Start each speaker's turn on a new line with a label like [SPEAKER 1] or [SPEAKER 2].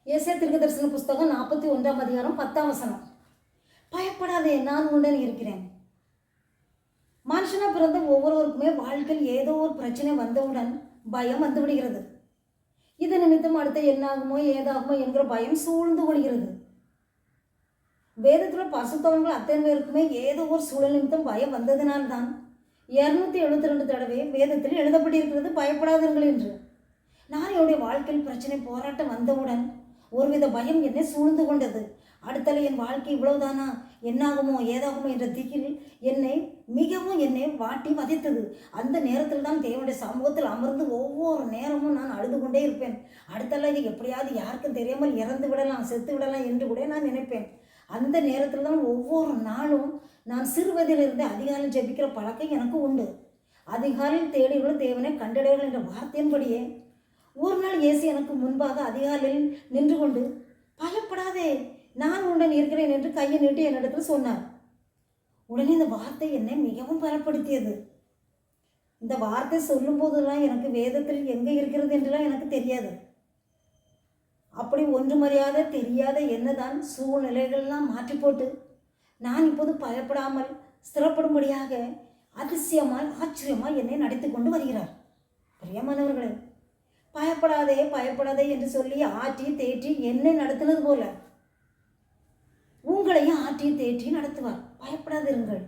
[SPEAKER 1] ஏசாயா தீர்க்கதரிசன புஸ்தகம் 41ஆம் அதிகாரம் 10ஆம் வசனம். பயப்படாதே, நான் உடன் இருக்கிறேன். மனுஷனா பிறந்த ஒவ்வொருவருக்குமே வாழ்க்கையில் ஏதோ ஒரு பிரச்சனை வந்தவுடன் பயம் வந்து விடுகிறது. இது நிமித்தம் அடுத்த என்னாகுமோ ஏதாகுமோ என்கிற பயம் சூழ்ந்து கொள்கிறது. வேதத்தில் பரிசுத்தவர்கள் அத்தனை பேருக்குமே ஏதோ ஒரு சூழல் நிமித்தம் பயம் வந்ததினால்தான் 272 தடவை வேதத்தில் எழுதப்பட்டிருக்கிறது பயப்படாதீர்கள் என்று. நான் என்னுடைய வாழ்க்கையில் பிரச்சனை போராட்டம் வந்தவுடன் ஒருவித பயம் என்னை சூழ்ந்து கொண்டது. அடுத்தல என் வாழ்க்கை இவ்வளவுதானா, என்னாகுமோ ஏதாகுமோ என்ற திகில் என்னை வாட்டி வதைத்தது. அந்த நேரத்தில் தான் தேவனுடைய சமூகத்தில் அமர்ந்து ஒவ்வொரு நேரமும் நான் அழுது கொண்டே இருப்பேன். அடுத்தல இது எப்படியாவது யாருக்கும் தெரியாமல் இறந்து விடலாம், செத்து விடலாம் என்று கூட நான் நினைப்பேன். அந்த நேரத்தில் தான் ஒவ்வொரு நாளும் நான் சிறுவதிலிருந்து அதிகாலையில் ஜெபிக்கிற பழக்கம் எனக்கு உண்டு. அதிகாலையில் தேடிகளும் தேவனை கண்டடைகள் என்ற வார்த்தையின்படியே ஒரு நாள் இயேசு எனக்கு முன்பாக அதிகாலையில் நின்று கொண்டு பயப்படாதே, நான் உடன் இருக்கிறேன் என்று கையை நீட்டி என்னிடத்தில் சொன்னார். உடனே இந்த வார்த்தை என்னை மிகவும் பலப்படுத்தியது. இந்த வார்த்தை சொல்லும் போதெல்லாம் எனக்கு வேதத்தில் எங்கே இருக்கிறது என்றெல்லாம் எனக்கு தெரியாது. அப்படி ஒன்றுமறியாத தெரியாத என்னதான் சூழ்நிலைகள்லாம் மாற்றி போட்டு நான் இப்போது பயப்படாமல் ஸ்திரப்படும்படியாக அதிசயமாய் ஆச்சரியமாய் என்னை நடத்தி கொண்டு வருகிறார். பிரியமானவர்களே, பயப்படாதே பயப்படாதே என்று சொல்லி ஆற்றி தேற்றி என்னை நடத்தினது போல உங்களையும் ஆற்றி தேற்றி நடத்துவார். பயப்படாதிருங்கள்.